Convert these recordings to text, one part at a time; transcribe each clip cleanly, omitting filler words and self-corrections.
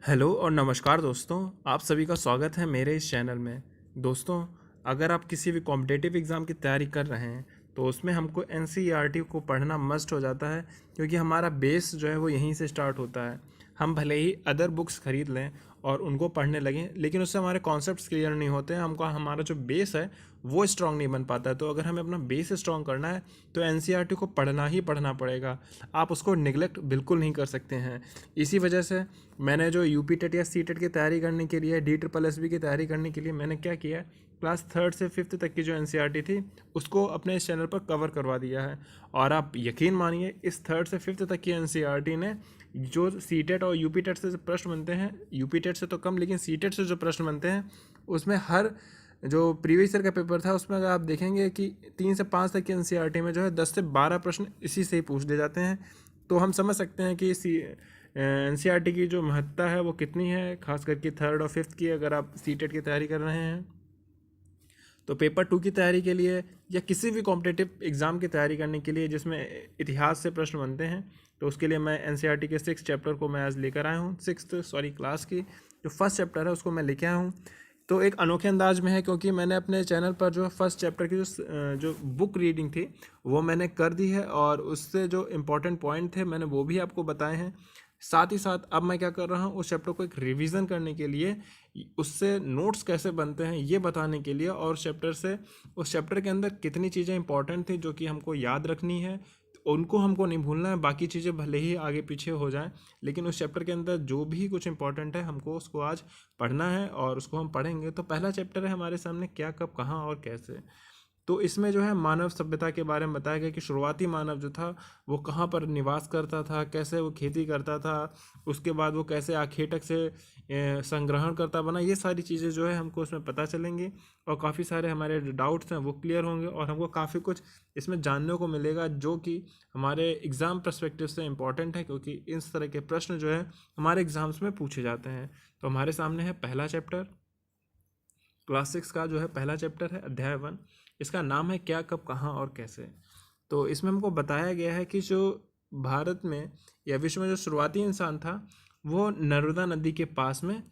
Hello और नमस्कार दोस्तों। आप सभी का स्वागत है मेरे इस चैनल में। दोस्तों, अगर आप किसी भी कॉम्पिटिटिव एग्ज़ाम की तैयारी कर रहे हैं तो उसमें हमको एनसीईआरटी को पढ़ना मस्ट हो जाता है, क्योंकि हमारा बेस जो है वो यहीं से स्टार्ट होता है। हम भले ही अदर बुक्स खरीद लें और उनको पढ़ने लगें, लेकिन उससे हमारे कॉन्सेप्ट्स क्लियर नहीं होते हैं, हमको हमारा जो बेस है वो स्ट्रांग नहीं बन पाता है। तो अगर हमें अपना बेस स्ट्रांग करना है तो एनसीईआरटी को पढ़ना ही पढ़ना पड़ेगा। आप उसको निगलेक्ट बिल्कुल नहीं कर सकते हैं। इसी वजह से मैंने जो यूपी टेट या सी टेट की तैयारी करने के लिए, डी ट्रिपल एस बी की तैयारी करने के लिए मैंने क्या किया है, क्लास थर्ड से फिफ्थ तक की जो एनसीईआरटी थी उसको अपने इस चैनल पर कवर करवा दिया है। और आप यकीन मानिए, इस थर्ड से फिफ्थ तक की एनसीईआरटी ने जो सी टेट और यूपी टेट से प्रश्न बनते हैं, यूपी टेट से तो कम लेकिन सी टेट से जो प्रश्न बनते हैं उसमें हर जो प्रीवियस ईयर का पेपर था उसमें अगर आप देखेंगे कि 3 से 5 तक की एनसीईआरटी में जो है 10 से 12 प्रश्न इसी से ही पूछ लिए जाते हैं। तो हम समझ सकते हैं कि एनसीईआरटी की जो महत्ता है वो कितनी है, खास करके थर्ड और फिफ्थ की। अगर आप सी टेट की तैयारी कर रहे हैं तो पेपर 2 की तैयारी के लिए या किसी भी कॉम्पिटिटिव एग्ज़ाम की तैयारी करने के लिए जिसमें इतिहास से प्रश्न बनते हैं, तो उसके लिए मैं एनसीईआरटी के 6 चैप्टर को मैं आज लेकर आया हूँ। क्लास की जो फर्स्ट चैप्टर है उसको मैं लेके आया हूँ। तो एक अनोखे अंदाज में है, क्योंकि मैंने अपने चैनल पर जो फर्स्ट चैप्टर की जो बुक रीडिंग थी वो मैंने कर दी है, और उससे जो इम्पोर्टेंट पॉइंट थे मैंने वो भी आपको बताए हैं। साथ ही साथ अब मैं क्या कर रहा हूँ, उस चैप्टर को एक रिवीजन करने के लिए, उससे नोट्स कैसे बनते हैं ये बताने के लिए, और उस चैप्टर के अंदर कितनी चीज़ें इंपॉर्टेंट थी जो कि हमको याद रखनी है, उनको हमको नहीं भूलना है। बाकी चीज़ें भले ही आगे पीछे हो जाएं, लेकिन उस चैप्टर के अंदर जो भी कुछ इंपॉर्टेंट है हमको उसको आज पढ़ना है, और उसको हम पढ़ेंगे। तो पहला चैप्टर है हमारे सामने, क्या, कब, कहाँ और कैसे। तो इसमें जो है मानव सभ्यता के बारे में बताया गया कि शुरुआती मानव जो था वो कहाँ पर निवास करता था, कैसे वो खेती करता था, उसके बाद वो कैसे आखेटक से संग्रहण करता बना। ये सारी चीज़ें जो है हमको उसमें पता चलेंगी, और काफ़ी सारे हमारे डाउट्स हैं वो क्लियर होंगे, और हमको काफ़ी कुछ इसमें जानने को मिलेगा जो कि हमारे एग्ज़ाम पर्सपेक्टिव से इम्पॉर्टेंट है, क्योंकि इस तरह के प्रश्न जो है हमारे एग्ज़ाम्स में पूछे जाते हैं। तो हमारे सामने है पहला चैप्टर, क्लास 6 का जो है पहला चैप्टर है, अध्याय 1। इसका नाम है क्या, कब, कहाँ और कैसे। तो इसमें हमको बताया गया है कि जो भारत में या विश्व में जो शुरुआती इंसान था वो नर्मदा नदी के पास में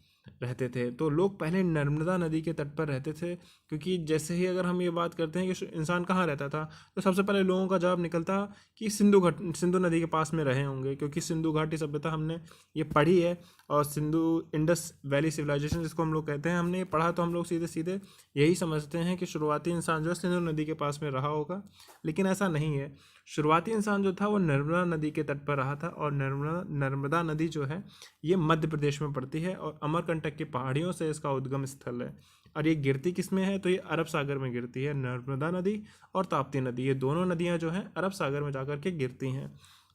रहते थे। तो लोग पहले नर्मदा नदी के तट पर रहते थे, क्योंकि जैसे ही अगर हम ये बात करते हैं कि इंसान कहाँ रहता था, तो सबसे पहले लोगों का जवाब निकलता कि सिंधु नदी के पास में रहे होंगे, क्योंकि सिंधु घाटी सभ्यता हमने ये पढ़ी है। और सिंधु इंडस वैली सिविलाइजेशन जिसको हम लोग कहते हैं, हमने ये पढ़ा, तो हम लोग सीधे सीधे यही समझते हैं कि शुरुआती इंसान जो है सिंधु नदी के पास में रहा होगा, लेकिन ऐसा नहीं है। शुरुआती इंसान जो था वो नर्मदा नदी के तट पर रहा था, और नर्मदा नदी जो है ये मध्य प्रदेश में पड़ती है, और अमरकंटक की पहाड़ियों से इसका उद्गम स्थल है। और ये गिरती किस में है, तो ये अरब सागर में गिरती है। नर्मदा नदी और ताप्ती नदी, ये दोनों नदियाँ जो हैं अरब सागर में जाकर के गिरती हैं।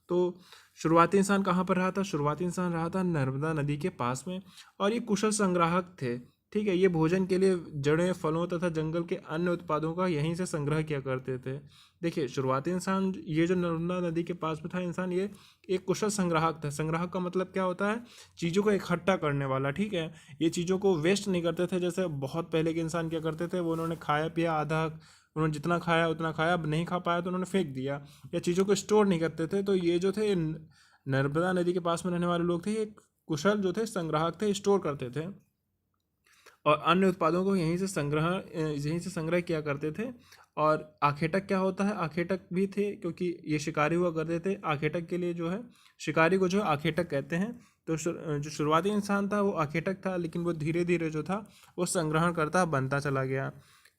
तो शुरुआती इंसान कहाँ पर रहा था, शुरुआती इंसान रहा था नर्मदा नदी के पास में, और ये कुशल संग्राहक थे। ठीक है, ये भोजन के लिए जड़ें, फलों तथा जंगल के अन्य उत्पादों का यहीं से संग्रह किया करते थे। देखिए, शुरुआती इंसान ये जो नर्मदा नदी के पास में था इंसान, ये एक कुशल संग्राहक था। संग्राहक का मतलब क्या होता है, चीज़ों को इकट्ठा करने वाला। ठीक है, ये चीज़ों को वेस्ट नहीं करते थे, जैसे बहुत पहले के इंसान क्या करते थे, वो उन्होंने खाया पिया आधा, उन्होंने जितना खाया उतना खाया, अब नहीं खा पाया तो उन्होंने फेंक दिया, या चीज़ों को स्टोर नहीं करते थे। तो ये जो थे नर्मदा नदी के पास में रहने वाले लोग थे, ये कुशल जो थे संग्राहक थे, स्टोर करते थे, और अन्य उत्पादों को यहीं से संग्रह किया करते थे। और आखेटक क्या होता है, आखेटक भी थे, क्योंकि ये शिकारी हुआ करते थे। आखेटक के लिए जो है, शिकारी को जो है आखेटक कहते हैं। तो जो शुरुआती इंसान था वो आखेटक था, लेकिन वो धीरे धीरे जो था वो संग्रहण करता बनता चला गया।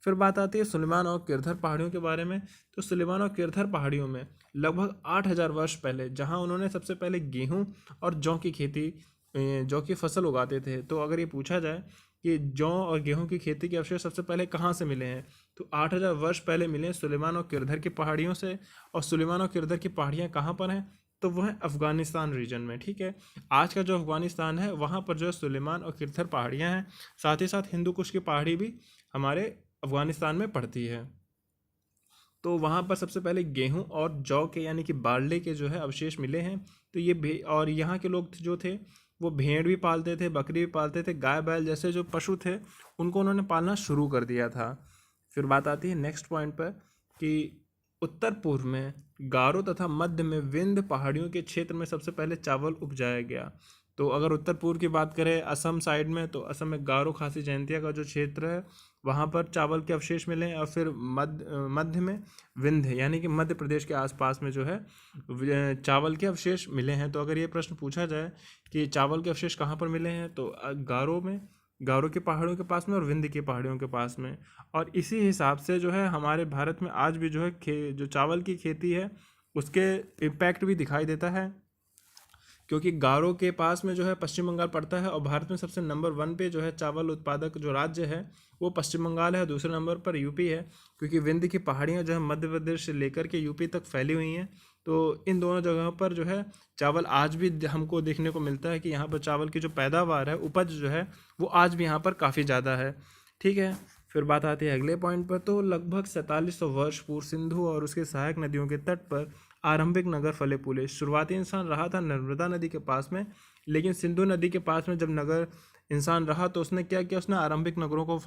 फिर बात आती है सुलेमान और किरधर पहाड़ियों के बारे में। तो सुलेमान और किरधर पहाड़ियों में लगभग 8,000 वर्ष पहले, जहाँ उन्होंने सबसे पहले गेहूँ और जौ की खेती, जौ की फसल उगाते थे। तो अगर ये पूछा जाए कि जौ और गेहूं की खेती के अवशेष सबसे पहले कहाँ से मिले हैं, तो 8,000 वर्ष पहले मिले सुलेमान और किरधर की पहाड़ियों से। और सुलेमान और किरधर की पहाड़ियाँ कहाँ पर हैं, तो वो है अफगानिस्तान रीजन में। ठीक है, आज का जो अफगानिस्तान है वहाँ पर जो है सुलेमान और किरधर पहाड़ियाँ हैं। साथ ही साथ हिंदू कुश की पहाड़ी भी हमारे अफगानिस्तान में पड़ती है। तो वहाँ पर सबसे पहले गेहूं और जौ के यानी कि बारले के जो है अवशेष मिले हैं। तो और यहाँ के लोग जो थे वो भेड़ भी पालते थे, बकरी भी पालते थे, गाय बैल जैसे जो पशु थे उनको उन्होंने पालना शुरू कर दिया था। फिर बात आती है नेक्स्ट पॉइंट पर कि उत्तर पूर्व में गारो तथा मध्य में विंध्य पहाड़ियों के क्षेत्र में सबसे पहले चावल उपजाया गया। तो अगर उत्तर पूर्व की बात करें असम साइड में, तो असम में गारो खासी जयंतिया का जो क्षेत्र है वहाँ पर चावल के अवशेष मिले हैं। और फिर मध्य में विंध्य यानी कि मध्य प्रदेश के आसपास में जो है चावल के अवशेष मिले हैं। तो अगर ये प्रश्न पूछा जाए कि चावल के अवशेष कहाँ पर मिले हैं, तो गारो में, गारो के पहाड़ियों के पास में और विंध्य की पहाड़ियों के पास में। और इसी हिसाब से जो है हमारे भारत में आज भी जो है जो चावल की खेती है उसके इम्पैक्ट भी दिखाई देता है, क्योंकि गारो के पास में जो है पश्चिम बंगाल पड़ता है। और भारत में सबसे नंबर 1 पे जो है चावल उत्पादक जो राज्य है वो पश्चिम बंगाल है, दूसरे नंबर पर यूपी है, क्योंकि विंध्य की पहाड़ियाँ जो है मध्य प्रदेश से लेकर के यूपी तक फैली हुई हैं। तो इन दोनों जगहों पर जो है चावल आज भी हमको देखने को मिलता है कि यहाँ पर चावल की जो पैदावार है, उपज जो है वो आज भी यहाँ पर काफ़ी ज़्यादा है। ठीक है, फिर बात आती है अगले पॉइंट पर। तो लगभग 4700 वर्ष पूर्व सिंधु और उसके सहायक नदियों के तट पर आरंभिक नगर फले फूले। शुरुआती इंसान रहा था नर्मदा नदी के पास में, लेकिन सिंधु नदी के पास में जब नगर इंसान रहा तो उसने क्या किया, उसने आरंभिक नगरों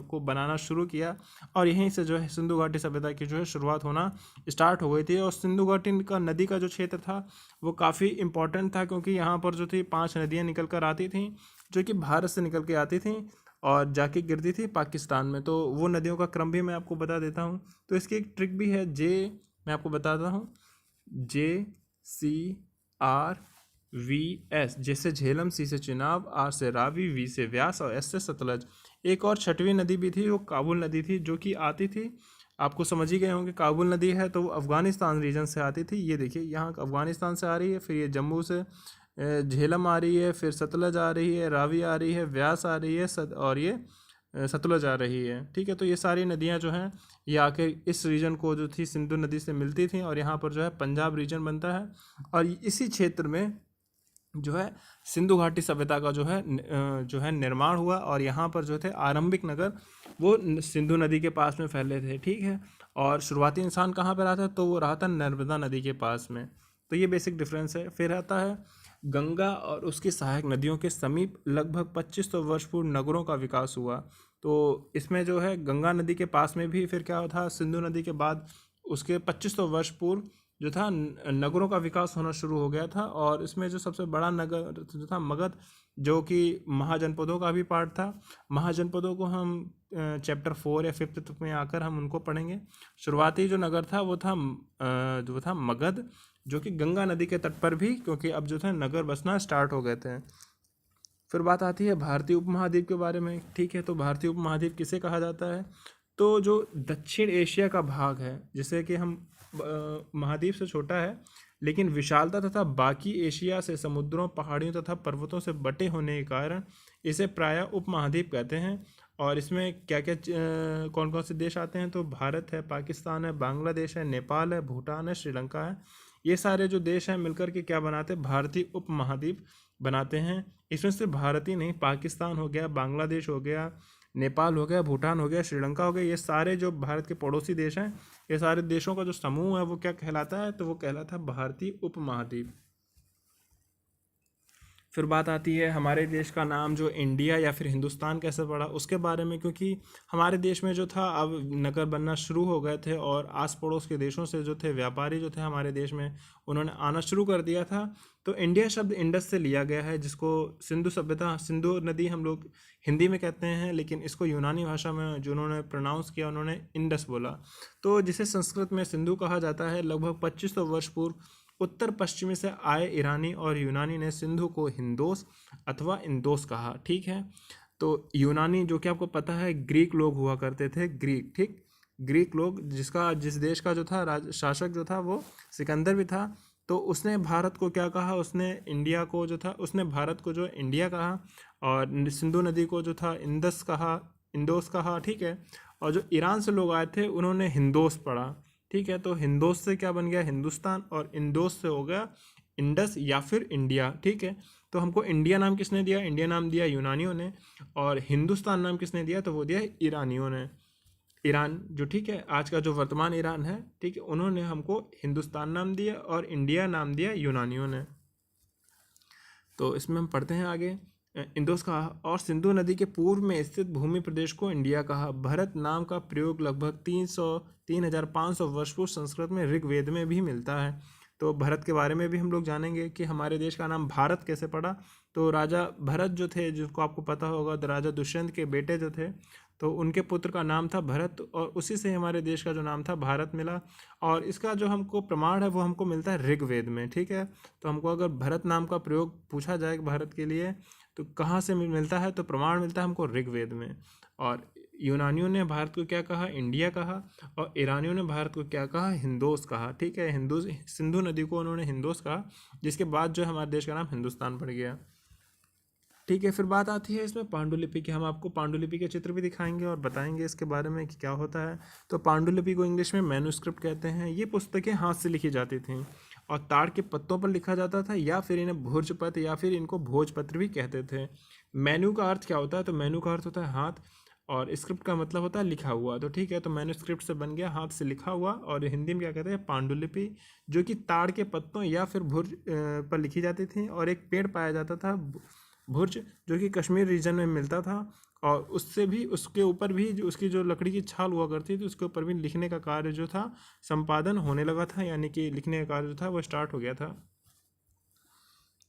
को बनाना शुरू किया। और यहीं से जो है सिंधु घाटी सभ्यता की जो है शुरुआत होना स्टार्ट हो गई थी। और सिंधु घाटी का नदी का जो क्षेत्र था वो काफ़ी इंपॉर्टेंट था, क्योंकि यहाँ पर जो थी 5 नदियाँ निकल कर आती थीं, जो कि भारत से निकल के आती थीं और जाके गिरती थी पाकिस्तान में। तो वो नदियों का क्रम भी मैं आपको बता देता हूँ। तो इसकी एक ट्रिक भी है, मैं आपको बताता हूँ, JCRVS, जैसे झेलम, सी से चिनाब, आर से रावी, वी से व्यास और एस से सतलज। एक और छठवीं नदी भी थी, वो काबुल नदी थी, जो कि आती थी, आपको समझ ही गए होंगे काबुल नदी है तो वो अफ़गानिस्तान रीजन से आती थी। ये देखिए यहाँ अफ़गानिस्तान से आ रही है, फिर ये जम्मू से झेलम आ रही है, फिर सतलज आ रही है, रावी आ रही है, व्यास आ रही है, और ये सतलज आ रही है। ठीक है, तो ये सारी नदियाँ जो हैं ये आके इस रीजन को जो थी सिंधु नदी से मिलती थी, और यहाँ पर जो है पंजाब रीजन बनता है। और इसी क्षेत्र में जो है सिंधु घाटी सभ्यता का जो है निर्माण हुआ। और यहाँ पर जो थे आरंभिक नगर वो सिंधु नदी के पास में फैले थे। ठीक है, और शुरुआती इंसान कहाँ पर रहा था, तो वो रहा था नर्मदा नदी के पास में। तो ये बेसिक डिफरेंस है। फिर आता है गंगा और उसकी सहायक नदियों के समीप लगभग 2500 वर्ष पूर्व नगरों का विकास हुआ। तो इसमें जो है गंगा नदी के पास में भी फिर क्या था, सिंधु नदी के बाद उसके 2500 वर्ष पूर्व जो था नगरों का विकास होना शुरू हो गया था। और इसमें जो सबसे बड़ा नगर जो था मगध, जो कि महाजनपदों का भी पार्ट था। महाजनपदों को हम चैप्टर 4 या 5 में आकर हम उनको पढ़ेंगे। शुरुआती जो नगर था वो था मगध, जो कि गंगा नदी के तट पर भी, क्योंकि अब जो था नगर बसना स्टार्ट हो गए थे। फिर बात आती है भारतीय उपमहाद्वीप के बारे में। ठीक है, तो भारतीय उपमहाद्वीप किसे कहा जाता है, तो जो दक्षिण एशिया का भाग है, जिसे कि हम महाद्वीप से छोटा है लेकिन विशालता तथा बाकी एशिया से समुद्रों, पहाड़ियों तथा पर्वतों से बटे होने के कारण इसे प्रायः उपमहाद्वीप कहते हैं। और इसमें क्या क्या कौन कौन से देश आते हैं, तो भारत है, पाकिस्तान है, बांग्लादेश है, नेपाल है, भूटान है, श्रीलंका है। ये सारे जो देश हैं मिलकर के क्या बनाते हैं, भारतीय उपमहाद्वीप बनाते हैं। इसमें सिर्फ भारत ही नहीं, पाकिस्तान हो गया, बांग्लादेश हो गया, नेपाल हो गया, भूटान हो गया, श्रीलंका हो गया, ये सारे जो भारत के पड़ोसी देश हैं, ये सारे देशों का जो समूह है वो क्या कहलाता है, तो वो कहलाता है भारतीय उपमहाद्वीप। फिर बात आती है हमारे देश का नाम जो इंडिया या फिर हिंदुस्तान कैसे पड़ा उसके बारे में, क्योंकि हमारे देश में जो था अब नगर बनना शुरू हो गए थे और आस पड़ोस के देशों से जो थे व्यापारी जो थे हमारे देश में उन्होंने आना शुरू कर दिया था। तो इंडिया शब्द इंडस से लिया गया है, जिसको सिंधु सभ्यता, सिंधु नदी हम लोग हिंदी में कहते हैं, लेकिन इसको यूनानी भाषा में जो उन्होंने प्रोनाउंस किया उन्होंने इंडस बोला। तो जिसे संस्कृत में सिंधु कहा जाता है, लगभग 2500 वर्ष पूर्व उत्तर पश्चिमी से आए ईरानी और यूनानी ने सिंधु को हिंदोस अथवा इंदोस कहा। ठीक है, तो यूनानी जो कि आपको पता है ग्रीक लोग हुआ करते थे, ग्रीक, ठीक, ग्रीक लोग, जिस देश का जो था शासक जो था वो सिकंदर भी था। तो उसने भारत को क्या कहा, उसने इंडिया को जो था, उसने भारत को जो इंडिया कहा और सिंधु नदी को जो था इंदस कहा, इंदोस कहा। ठीक है, और जो ईरान से लोग आए थे उन्होंने हिंदोस पढ़ा। ठीक है, तो हिंदोस से क्या बन गया, हिंदुस्तान, और इंडोस से हो गया इंडस या फिर इंडिया। ठीक है, तो हमको इंडिया नाम किसने दिया, इंडिया नाम दिया यूनानियों ने, और हिंदुस्तान नाम किसने दिया, तो वो दिया ईरानियों ने। ईरान जो, ठीक है, आज का जो वर्तमान ईरान है, ठीक है, उन्होंने हमको हिंदुस्तान नाम दिया और इंडिया नाम दिया यूनानियों ने। तो इसमें हम पढ़ते हैं आगे। इंदोस कहा और सिंधु नदी के पूर्व में स्थित भूमि प्रदेश को इंडिया कहा। भरत नाम का प्रयोग लगभग 3,500 वर्ष पूर्व संस्कृत में ऋग्वेद में भी मिलता है। तो भरत के बारे में भी हम लोग जानेंगे कि हमारे देश का नाम भारत कैसे पड़ा। तो राजा भरत जो थे, जिसको आपको पता होगा, तो राजा दुष्यंत के बेटे जो थे, तो उनके पुत्र का नाम था भरत, और उसी से हमारे देश का जो नाम था भारत मिला। और इसका जो हमको प्रमाण है वो हमको मिलता है ऋग्वेद में, ठीक है। तो हमको अगर भरत नाम का प्रयोग पूछा जाए भारत के लिए तो कहाँ से मिलता है, तो प्रमाण मिलता है हमको ऋग्वेद में। और यूनानियों ने भारत को क्या कहा, इंडिया कहा, और ईरानियों ने भारत को क्या कहा, हिंदोस कहा, ठीक है। सिंधु नदी को उन्होंने हिंदोस कहा, जिसके बाद जो हमारे देश का नाम हिंदुस्तान पड़ गया, ठीक है। फिर बात आती है इसमें पांडुलिपि की। हम आपको पांडुलिपि के चित्र भी दिखाएंगे और बताएंगे इसके बारे में कि क्या होता है। तो पांडुलिपि को इंग्लिश में मैन्युस्क्रिप्ट कहते हैं। ये पुस्तकें हाथ से लिखी जाती थीं और ताड़ के पत्तों पर लिखा जाता था, या फिर इन्हें भोजपत्र या फिर इनको भोजपत्र भी कहते थे। मैन्यू का अर्थ क्या होता है, तो मैन्यू का अर्थ होता है हाथ, और स्क्रिप्ट का मतलब होता है लिखा हुआ। तो ठीक है, तो मैन्युस्क्रिप्ट से बन गया हाथ से लिखा हुआ, और हिंदी में क्या कहते हैं, पांडुलिपि, जो कि ताड़ के पत्तों या फिर भुर्ज पर लिखी जाती थी। और एक पेड़ पाया जाता था भुर्ज, जो कि कश्मीर रीजन में मिलता था, और उससे भी उसके ऊपर भी जो उसकी जो लकड़ी की छाल हुआ करती थी उसके ऊपर भी लिखने का कार्य जो था संपादन होने लगा था, यानी कि लिखने का कार्य जो था वो स्टार्ट हो गया था।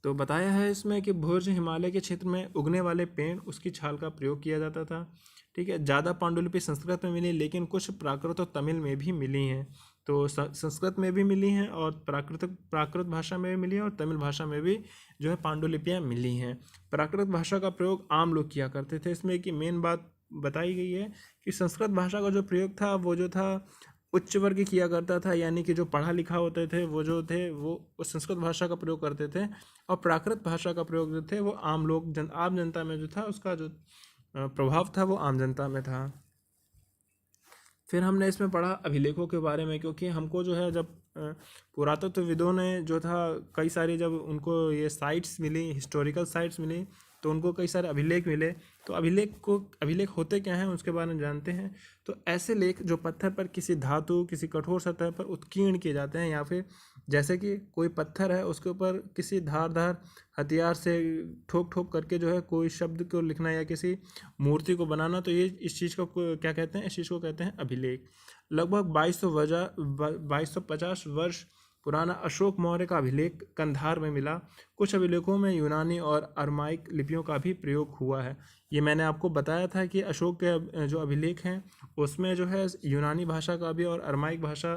तो बताया है इसमें कि भुर्ज हिमालय के क्षेत्र में उगने वाले पेड़, उसकी छाल का प्रयोग किया जाता था, ठीक है। ज़्यादा पांडुलिपि संस्कृत में मिली, लेकिन कुछ प्राकृत और तमिल में भी मिली हैं। तो संस्कृत में भी मिली हैं, और प्राकृत भाषा में भी मिली हैं, और तमिल भाषा में भी जो है पांडुलिपियाँ मिली हैं। प्राकृत भाषा का प्रयोग आम लोग किया करते थे। इसमें की मेन बात बताई गई है कि संस्कृत भाषा का जो प्रयोग था वो जो था उच्च वर्ग किया करता था, यानी कि जो पढ़ा लिखा होते थे वो जो थे वो उस संस्कृत भाषा का प्रयोग करते थे, और प्राकृत भाषा का प्रयोग जो थे वो आम लोग आम जनता में जो था उसका जो प्रभाव था वो आम जनता में था। फिर हमने इसमें पढ़ा अभिलेखों के बारे में, क्योंकि हमको जो है जब पुरातत्वविदों ने जो था कई सारी, जब उनको ये साइट्स मिली, हिस्टोरिकल साइट्स मिली, तो उनको कई सारे अभिलेख मिले। तो अभिलेख होते क्या हैं उसके बारे में जानते हैं। तो ऐसे लेख जो पत्थर पर किसी धातु, किसी कठोर सतह पर उत्कीर्ण किए जाते हैं, या फिर जैसे कि कोई पत्थर है उसके ऊपर किसी धारदार हथियार से ठोक ठोक करके जो है कोई शब्द को लिखना या किसी मूर्ति को बनाना, तो ये इस चीज़ को क्या कहते हैं, इस चीज़ को कहते हैं अभिलेख। लगभग 2250 वर्ष पुराना अशोक मौर्य का अभिलेख कंधार में मिला। कुछ अभिलेखों में यूनानी और अरमाइक लिपियों का भी प्रयोग हुआ है। ये मैंने आपको बताया था कि अशोक के जो अभिलेख हैं उसमें जो है यूनानी भाषा का भी, और अरमाइक भाषा,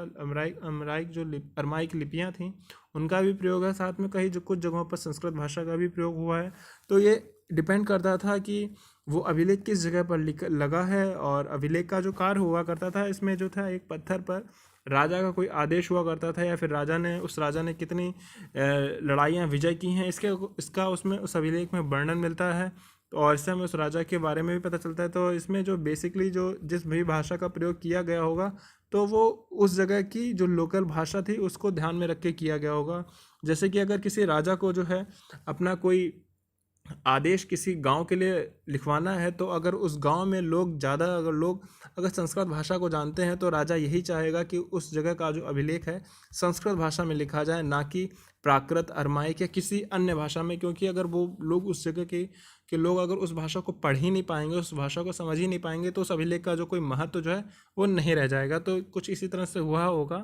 अरमाइक लिपियाँ थीं उनका भी प्रयोग है। साथ में कई कुछ जगहों पर संस्कृत भाषा का भी प्रयोग हुआ है। तो ये डिपेंड करता था कि वो अभिलेख किस जगह पर लगा है। और अभिलेख का जो कार्य हुआ करता था, इसमें जो था एक पत्थर पर राजा का कोई आदेश हुआ करता था, या फिर उस राजा ने कितनी लड़ाइयाँ विजय की हैं, इसका उसमें उस अभिलेख में वर्णन मिलता है। तो और इससे हमें उस राजा के बारे में भी पता चलता है। तो इसमें जो बेसिकली जो जिस भी भाषा का प्रयोग किया गया होगा, तो वो उस जगह की जो लोकल भाषा थी उसको ध्यान में रख के किया गया होगा। जैसे कि अगर किसी राजा को जो है अपना कोई आदेश किसी गांव के लिए लिखवाना है, तो अगर उस गांव में लोग अगर संस्कृत भाषा को जानते हैं, तो राजा यही चाहेगा कि उस जगह का जो अभिलेख है संस्कृत भाषा में लिखा जाए, ना कि प्राकृत, अरमाइक या किसी अन्य भाषा में। क्योंकि अगर वो लोग उस जगह के लोग अगर उस भाषा को पढ़ ही नहीं पाएंगे, उस भाषा को समझ ही नहीं पाएंगे, तो उस अभिलेख का जो कोई महत्व जो है वो नहीं रह जाएगा। तो कुछ इसी तरह से हुआ होगा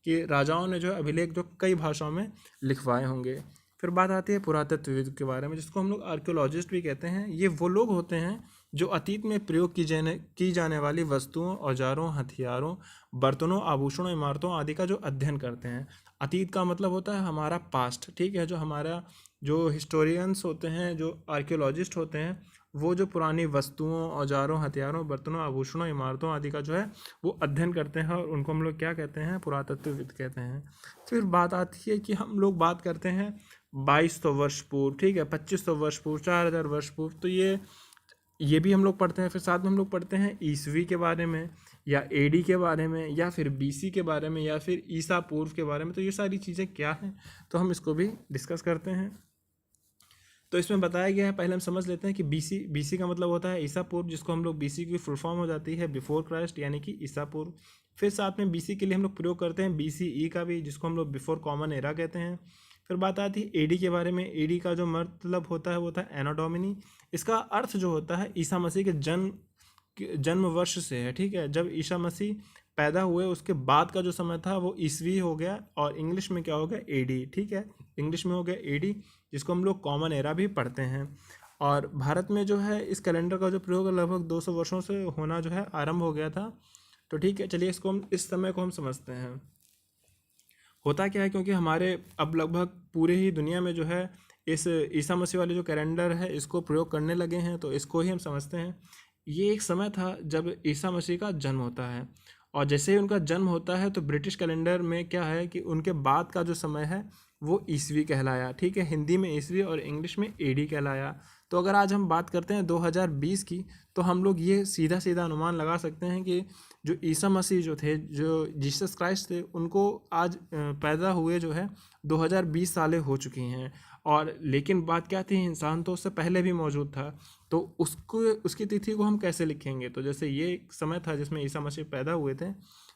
कि राजाओं ने जो है अभिलेख जो कई भाषाओं में लिखवाए होंगे। फिर बात आती है पुरातत्वविद के बारे में, जिसको हम लोग आर्कियोलॉजिस्ट भी कहते हैं। ये वो लोग होते हैं जो अतीत में प्रयोग की जाने वाली वस्तुओं, औजारों, हथियारों, बर्तनों, आभूषणों, इमारतों आदि का जो अध्ययन करते हैं। अतीत का मतलब होता है हमारा पास्ट, ठीक है। जो हमारा जो हिस्टोरियंस होते हैं, जो आर्कियोलॉजिस्ट होते हैं, वो जो पुरानी वस्तुओं, औजारों, हथियारों, बर्तनों, आभूषणों, इमारतों आदि का जो है वो अध्ययन करते हैं, और उनको हम लोग क्या कहते हैं, पुरातत्वविद कहते हैं। फिर बात आती है कि हम लोग बात करते हैं 2200 वर्ष पूर्व, ठीक है, 2500 वर्ष पूर्व, 4000 वर्ष पूर्व, तो ये भी हम लोग पढ़ते हैं। फिर साथ में हम लोग पढ़ते हैं ईसवी के बारे में, या एडी के बारे में, या फिर बीसी के बारे में, या फिर ईसा पूर्व के बारे में। तो ये सारी चीज़ें क्या हैं, तो हम इसको भी डिस्कस करते हैं। तो इसमें बताया गया है, पहले हम समझ लेते हैं कि बीसी का मतलब होता है ईसा पूर्व, जिसको हम लोग बीसी की फुल फॉर्म हो जाती है बिफोर क्राइस्ट, यानी कि ईसा पूर्व। फिर साथ में बीसी के लिए हम लोग प्रयोग करते हैं बीसीई का भी, जिसको हम लोग बिफोर कॉमन एरा कहते हैं। फिर बात आती है एडी के बारे में। एडी का जो मतलब होता है वो होता है एनो डोमिनी। इसका अर्थ जो होता है ईसा मसीह के जन्म वर्ष से है, ठीक है। जब ईसा मसीह पैदा हुए उसके बाद का जो समय था वो ईसवी हो गया, और इंग्लिश में क्या हो गया, एडी। ठीक है, इंग्लिश में हो गया एडी, जिसको हम लोग कॉमन एरा भी पढ़ते हैं। और भारत में जो है इस कैलेंडर का जो प्रयोग लगभग 200 वर्षों से होना जो है आरंभ हो गया था। तो ठीक है, चलिए इसको हम इस समय को हम समझते हैं। होता क्या है, क्योंकि हमारे अब लगभग पूरे ही दुनिया में जो है इस ईसा मसीह वाले जो कैलेंडर है इसको प्रयोग करने लगे हैं, तो इसको ही हम समझते हैं। ये एक समय था जब ईसा मसीह का जन्म होता है, और जैसे ही उनका जन्म होता है तो ब्रिटिश कैलेंडर में क्या है कि उनके बाद का जो समय है वो ईसवी कहलाया। ठीक है, हिंदी में ईसवी और इंग्लिश में एडी कहलाया। तो अगर आज हम बात करते हैं 2020 की, तो हम लोग ये सीधा सीधा अनुमान लगा सकते हैं कि जो ईसा मसीह जो थे, जो जीसस क्राइस्ट थे, उनको आज पैदा हुए जो है 2020 सालें हो चुकी हैं। और लेकिन बात क्या थी, इंसान तो उससे पहले भी मौजूद था, तो उसको उसकी तिथि को हम कैसे लिखेंगे। तो जैसे ये एक समय था जिसमें ईसा मसीह पैदा हुए थे,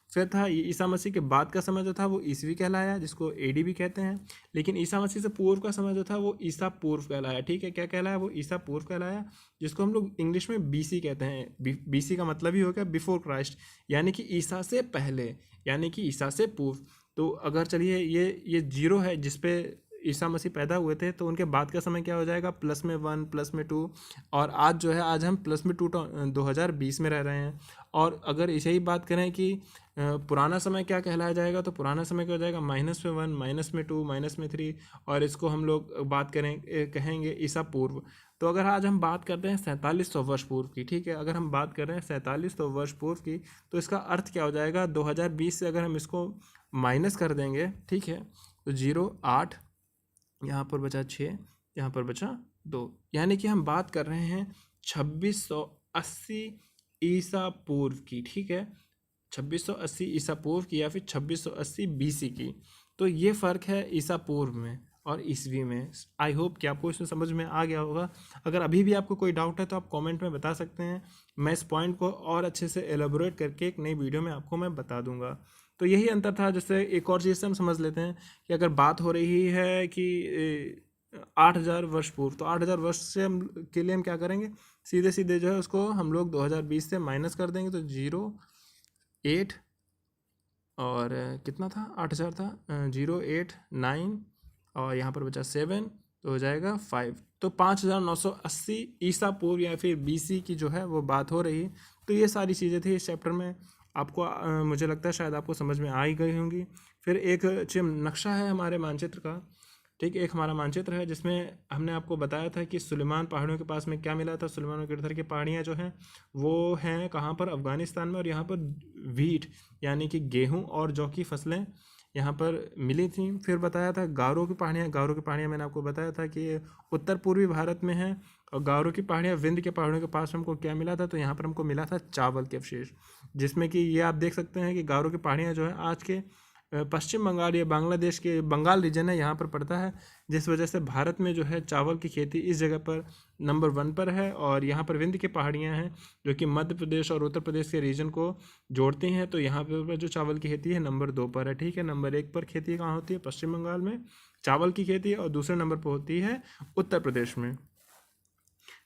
फिर था ये ईसा मसीह के बाद का समय जो था वो ईसवी कहलाया, जिसको एडी भी कहते हैं। लेकिन ईसा मसीह से पूर्व का समय जो था वो ईसा पूर्व कहलाया। ठीक है, क्या कहलाया, वो ईसा पूर्व कहलाया, जिसको हम लोग इंग्लिश में बीसी कहते हैं। बीसी का मतलब ही हो गया बिफोर क्राइस्ट, यानी कि ईसा से पहले, यानी कि ईसा से पूर्व। तो अगर चलिए ये जीरो है जिसपे ईसा मसीह पैदा हुए थे, तो उनके बाद का समय क्या हो जाएगा, प्लस में 1 प्लस में 2, और आज जो है आज हम प्लस में 2020 में रह रहे हैं। और अगर इसे ही बात करें कि पुराना समय क्या कहलाया जाएगा, तो पुराना समय क्या हो जाएगा, माइनस में 1 माइनस में 2 माइनस में 3, और इसको हम लोग बात करें कहेंगे ईसा पूर्व। तो अगर आज हम बात करते हैं 4700 वर्ष पूर्व की, ठीक है, अगर हम बात कर रहे हैं 4700 वर्ष पूर्व की, तो इसका अर्थ क्या हो जाएगा, 2020 से अगर हम इसको माइनस कर देंगे, ठीक है, तो 0 8, यहाँ पर बचा 6, यहाँ पर बचा 2, यानी कि हम बात कर रहे हैं 2680 ईसा पूर्व की। ठीक है, 2680 ईसा पूर्व की या फिर 2680 बीसी की। तो ये फ़र्क है ईसा पूर्व में और ईसवी में। आई होप कि आपको इसमें समझ में आ गया होगा। अगर अभी भी आपको कोई डाउट है तो आप कमेंट में बता सकते हैं, मैं इस पॉइंट को और अच्छे से एलेबोरेट करके एक नई वीडियो में आपको मैं बता दूंगा। तो यही अंतर था। जैसे एक और चीज़ से हम समझ लेते हैं कि अगर बात हो रही है कि 8000 वर्ष पूर्व, तो 8000 वर्ष से हम के लिए हम क्या करेंगे, सीधे सीधे जो है उसको हम लोग 2020 से माइनस कर देंगे, तो 0 8 और कितना था, 8000 था, 0 8 9 और यहाँ पर बचा 7, तो हो जाएगा 5। तो 5980 ईसा पूर्व या फिर बीसी की जो है वो बात हो रही है। तो ये सारी चीज़ें थी इस चैप्टर में। आपको मुझे लगता है शायद आपको समझ में आ ही गई होंगी। फिर एक नक्शा है हमारे मानचित्र का, ठीक, एक हमारा मानचित्र है जिसमें हमने आपको बताया था कि सुलेमान पहाड़ियों के पास में क्या मिला था। सुलेमान और गिरधर की पहाड़ियाँ जो हैं वो हैं कहाँ पर, अफगानिस्तान में, और यहाँ पर वीट यानी कि गेहूँ और जौ की फसलें यहाँ पर मिली थी। फिर बताया था गारो की पहाड़ियाँ, गारो की पहाड़ियाँ मैंने आपको बताया था कि उत्तर पूर्वी भारत में है, और गारो की पहाड़ियाँ विंध्य के पहाड़ों के पास हमको क्या मिला था, तो यहाँ पर हमको मिला था चावल के अवशेष, जिसमें कि ये आप देख सकते हैं कि गारो की पहाड़ियाँ जो है आज के पश्चिम बंगाल या बांग्लादेश के बंगाल रीजन है यहाँ पर पड़ता है, जिस वजह से भारत में जो है चावल की खेती इस जगह पर नंबर 1 पर है। और यहाँ पर विंध्य की पहाड़ियाँ हैं जो कि मध्य प्रदेश और उत्तर प्रदेश के रीजन को जोड़ती हैं, तो यहाँ पर जो चावल की खेती है नंबर 2 पर है। ठीक है, नंबर 1 पर खेती कहाँ होती है, पश्चिम बंगाल में चावल की खेती, और दूसरे नंबर पर होती है उत्तर प्रदेश में।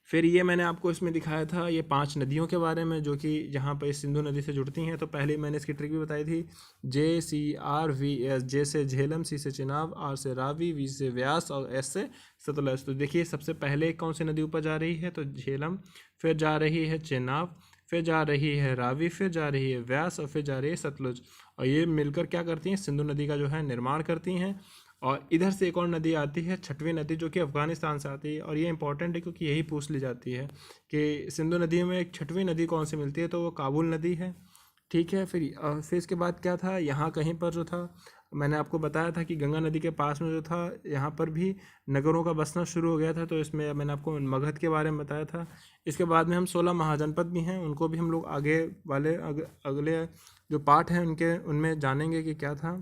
फिर ये मैंने आपको इसमें दिखाया था ये 5 नदियों के बारे में जो कि यहाँ पर सिंधु नदी से जुड़ती हैं। तो पहले मैंने इसकी ट्रिक भी बताई थी, JCRVS, जे से झेलम, C से चिनाब, R से रावी, V से व्यास और S से सतलज। तो देखिए सबसे पहले कौन सी नदी ऊपर जा रही है, तो झेलम, फिर जा रही है चिनाब, फिर जा रही है रावी, फिर जा रही है व्यास, और फिर जा रही है सतलुज, और ये मिलकर क्या करती हैं, सिंधु नदी का जो है निर्माण करती हैं। और इधर से एक और नदी आती है, छठवीं नदी, जो कि अफ़गानिस्तान से आती है, और ये इंपॉर्टेंट है क्योंकि यही पूछ ली जाती है कि सिंधु नदी में एक छठवीं नदी कौन सी मिलती है, तो वो काबुल नदी है। ठीक है, फिर इसके बाद क्या था, यहाँ कहीं पर जो था मैंने आपको बताया था कि गंगा नदी के पास में जो था यहाँ पर भी नगरों का बसना शुरू हो गया था, तो इसमें मैंने आपको मगध के बारे में बताया था। इसके बाद में हम 16 महाजनपद भी हैं, उनको भी हम लोग आगे वाले अगले जो पार्ट हैं उनमें जानेंगे कि क्या था।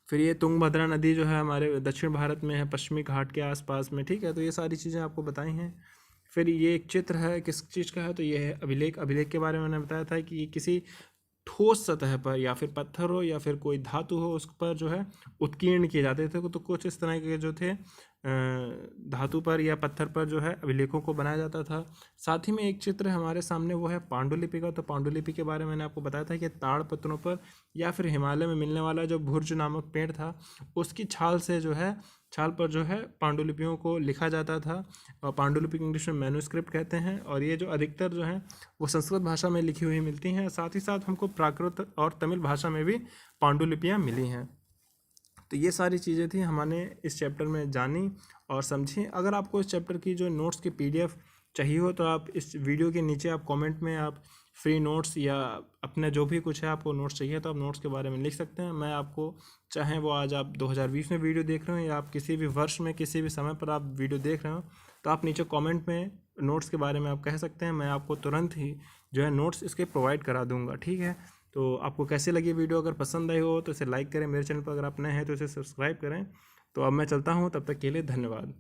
फिर ये तुंगभद्रा नदी जो है हमारे दक्षिण भारत में है, पश्चिमी घाट के आसपास में। ठीक है, तो ये सारी चीज़ें आपको बताई हैं। फिर ये एक चित्र है, किस चीज़ का है, तो ये है अभिलेख। अभिलेख के बारे में मैंने बताया था कि ये किसी ठोस सतह पर या फिर पत्थर हो या फिर कोई धातु हो उस पर जो है उत्कीर्ण किए जाते थे। तो कुछ इस तरह के जो थे धातु पर या पत्थर पर जो है अभिलेखों को बनाया जाता था। साथ ही में एक चित्र हमारे सामने वो है पांडुलिपि का। तो पांडुलिपि के बारे में मैंने आपको बताया था कि ताड़ पत्रों पर या फिर हिमालय में मिलने वाला जो भुर्ज नामक पेड़ था उसकी छाल से जो है छाल पर जो है पांडुलिपियों को लिखा जाता था। और पांडुलिपि इंग्लिश में मैन्युस्क्रिप्ट कहते हैं। और ये जो अधिकतर जो है वो संस्कृत भाषा में लिखी हुई मिलती हैं। साथ ही साथ हमको प्राकृत और तमिल भाषा में भी पांडुलिपियाँ मिली हैं। तो ये सारी चीज़ें थी हमने इस चैप्टर में जानी और समझी। अगर आपको इस चैप्टर की जो नोट्स की PDF चाहिए हो तो आप इस वीडियो के नीचे आप कमेंट में आप फ्री नोट्स या अपने जो भी कुछ है आपको नोट्स चाहिए तो आप नोट्स के बारे में लिख सकते हैं। मैं आपको, चाहे वो आज आप 2020 में वीडियो देख रहे हो या आप किसी भी वर्ष में किसी भी समय पर आप वीडियो देख रहे हो, तो आप नीचे कमेंट में नोट्स के बारे में आप कह सकते हैं। मैं आपको तुरंत ही जो है नोट्स इसके प्रोवाइड करा दूँगा, ठीक है। तो आपको कैसे लगी वीडियो? अगर पसंद आई हो तो इसे लाइक करें, मेरे चैनल पर अगर आप नए हैं तो इसे सब्सक्राइब करें। तो अब मैं चलता हूँ, तब तक के लिए धन्यवाद।